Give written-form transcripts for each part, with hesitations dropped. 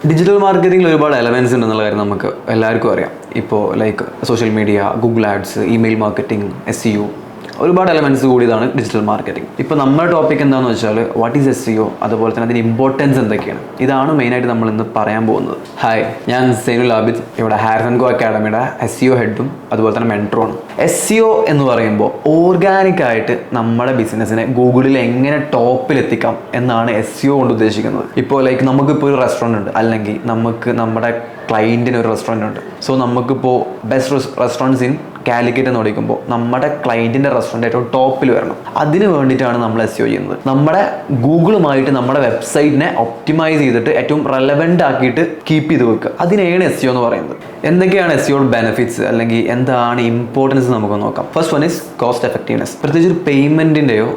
Digital മാർക്കറ്റിംഗിൽ ഒരുപാട് elements ഉണ്ടെന്നുള്ള കാര്യം നമുക്ക് എല്ലാവർക്കും അറിയാം. ഇപ്പോൾ like social media, Google ads, email marketing, SEO, ഒരുപാട് എലമെൻറ്റ്സ് കൂടിയതാണ് ഡിജിറ്റൽ മാർക്കറ്റിംഗ്. ഇപ്പോൾ നമ്മുടെ ടോപ്പിക് എന്താണെന്ന് വെച്ചാൽ വാട്ട് ഈസ് SEO, അതുപോലെ തന്നെ അതിൻ്റെ ഇമ്പോർട്ടൻസ് എന്തൊക്കെയാണ്, ഇതാണ് മെയിനായിട്ട് നമ്മൾ ഇന്ന് പറയാൻ പോകുന്നത്. ഹായ്, ഞാൻ സൈനുൽ ആബിദ്, ഇവിടെ ഹാരിസൺ കോ അക്കാഡമിയുടെ SEO ഹെഡും അതുപോലെ തന്നെ മെൻറ്ററുമാണ്. SEO എന്ന് പറയുമ്പോൾ ഓർഗാനിക്കായിട്ട് നമ്മുടെ ബിസിനസ്സിനെ ഗൂഗിളിൽ എങ്ങനെ ടോപ്പിലെത്തിക്കാം എന്നാണ് SEO കൊണ്ട് ഉദ്ദേശിക്കുന്നത്. ഇപ്പോൾ ലൈക്ക് നമുക്കിപ്പോൾ ഒരു റെസ്റ്റോറൻറ്റ് ഉണ്ട്, അല്ലെങ്കിൽ നമുക്ക് നമ്മുടെ ക്ലയൻറ്റിന് ഒരു റെസ്റ്റോറൻറ്റ് ഉണ്ട്. സോ നമുക്കിപ്പോൾ ബെസ്റ്റ് റെസ്റ്റോറൻറ്റ്സ് ഇൻ കാലിക്കറ്റ് എന്ന് വിളിക്കുമ്പോൾ നമ്മുടെ ക്ലയൻറ്റിൻ്റെ റെസ്റ്റോറൻറ്റ് ഏറ്റവും ടോപ്പിൽ വരണം. അതിന് വേണ്ടിയിട്ടാണ് നമ്മൾ SEO ചെയ്യുന്നത്. നമ്മുടെ ഗൂഗിളുമായിട്ട് നമ്മുടെ വെബ്സൈറ്റിനെ ഒപ്റ്റിമൈസ് ചെയ്തിട്ട് ഏറ്റവും റെലവെൻ്റ് ആക്കിയിട്ട് കീപ്പ് ചെയ്ത് വെക്കുക. അതിനെയാണ് SEO എന്ന് പറയുന്നത്. എന്തൊക്കെയാണ് SEO ബെനിഫിറ്റ്സ്, അല്ലെങ്കിൽ എന്താണ് ഇമ്പോർട്ടൻസ് നമുക്ക് നോക്കാം. First one is cost effectiveness. പ്രത്യേകിച്ച് ഒരു പേയ്മെൻറ്റിൻ്റെയോ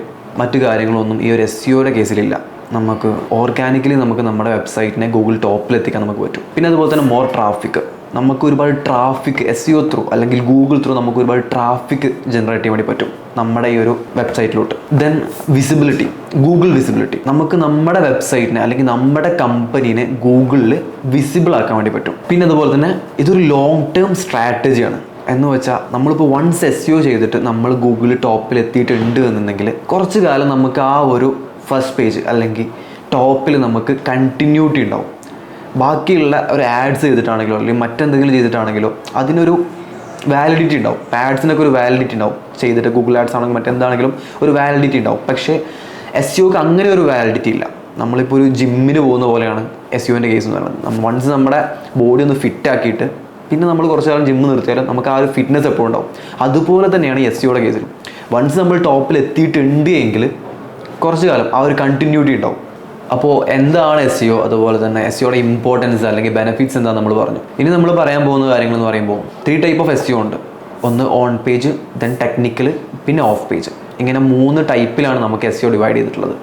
മറ്റു കാര്യങ്ങളൊന്നും ഈ ഒരു SEOയുടെ കേസിലില്ല. നമുക്ക് ഓർഗാനിക്കലി നമുക്ക് നമ്മുടെ വെബ്സൈറ്റിനെ ഗൂഗിൾ ടോപ്പിലെത്തിക്കാൻ നമുക്ക് പറ്റും. പിന്നെ അതുപോലെ തന്നെ മോർ ട്രാഫിക്. നമുക്ക് ഒരുപാട് ട്രാഫിക് SEO ത്രൂ അല്ലെങ്കിൽ ഗൂഗിൾ ത്രൂ നമുക്ക് ഒരുപാട് ട്രാഫിക് ജനറേറ്റ് ചെയ്യാൻ വേണ്ടി പറ്റും നമ്മുടെ ഈ ഒരു വെബ്സൈറ്റിലോട്ട്. Then visibility, Google visibility. നമുക്ക് നമ്മുടെ വെബ്സൈറ്റിനെ അല്ലെങ്കിൽ നമ്മുടെ കമ്പനീനെ ഗൂഗിളിൽ വിസിബിൾ ആക്കാൻ വേണ്ടി പറ്റും. പിന്നെ അതുപോലെ തന്നെ ഇതൊരു ലോങ് ടേം സ്ട്രാറ്റജിയാണ്. എന്ന് വെച്ചാൽ നമ്മളിപ്പോൾ വൺസ് SEO ചെയ്തിട്ട് നമ്മൾ ഗൂഗിളിൽ ടോപ്പിൽ എത്തിയിട്ടുണ്ട് എന്നുണ്ടെങ്കിൽ കുറച്ച് കാലം നമുക്ക് ആ ഒരു ഫസ്റ്റ് പേജ് അല്ലെങ്കിൽ ടോപ്പിൽ നമുക്ക് കണ്ടിന്യൂറ്റി ഉണ്ടാവും. ബാക്കിയുള്ള ഒരു ആഡ്സ് ചെയ്തിട്ടാണെങ്കിലോ അല്ലെങ്കിൽ മറ്റെന്തെങ്കിലും ചെയ്തിട്ടാണെങ്കിലോ അതിനൊരു വാലിഡിറ്റി ഉണ്ടാവും. ആഡ്സിനൊക്കെ ഒരു വാലിഡിറ്റി ഉണ്ടാവും. ചെയ്തിട്ട് ഗൂഗിൾ ആഡ്സ് ആണെങ്കിലും മറ്റെന്താണെങ്കിലും ഒരു വാലിഡിറ്റി ഉണ്ടാവും. പക്ഷേ SEOക്ക് അങ്ങനെ ഒരു വാലിഡിറ്റി ഇല്ല. നമ്മളിപ്പോൾ ഒരു ജിമ്മിന് പോകുന്ന പോലെയാണ് SEOൻ്റെ കേസ് എന്ന് പറയുന്നത്. വൺസ് നമ്മുടെ ബോഡി ഒന്ന് ഫിറ്റ് ആക്കിയിട്ട് പിന്നെ നമ്മൾ കുറച്ച് കാലം ജിമ്മ് നിർത്തിയാലും നമുക്ക് ആ ഒരു ഫിറ്റ്നസ് എപ്പോഴും ഉണ്ടാവും. അതുപോലെ തന്നെയാണ് SEOയുടെ കേസിലും. വൺസ് നമ്മൾ ടോപ്പിൽ എത്തിയിട്ടുണ്ട് എങ്കിൽ കുറച്ച് കാലം ആ ഒരു കണ്ടിന്യൂറ്റി ഉണ്ടാവും. അപ്പോൾ എന്താണ് SEO, അതുപോലെ തന്നെ SEOയുടെ ഇമ്പോർട്ടൻസ് അല്ലെങ്കിൽ ബെനിഫിറ്റ്സ് എന്താണെന്ന് നമ്മൾ പറഞ്ഞു. ഇനി നമ്മൾ പറയാൻ പോകുന്ന കാര്യങ്ങളെന്ന് പറയുമ്പോൾ 3 ടൈപ്പ് ഓഫ് SEO ഉണ്ട്. ഒന്ന് ഓൺ പേജ്, ദെൻ ടെക്നിക്കൽ, പിന്നെ ഓഫ് പേജ്. ഇങ്ങനെ 3 ടൈപ്പിലാണ് നമുക്ക് SEO ഡിവൈഡ് ചെയ്തിട്ടുള്ളത്.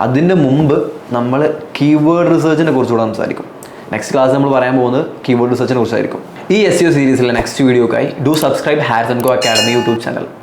അതിൻ്റെ മുമ്പ് നമ്മൾ കീവേഡ് റിസർച്ചിനെ കുറിച്ചുകൂടെ സംസാരിക്കും. നെക്സ്റ്റ് ക്ലാസ് നമ്മൾ പറയാൻ പോകുന്നത് കീവേഡ് റിസർച്ചിനെ കുറിച്ചായിരിക്കും. ഈ SEO സീരീസിലെ നെക്സ്റ്റ് വീഡിയോക്കായി do subscribe Harrison co academy YouTube channel.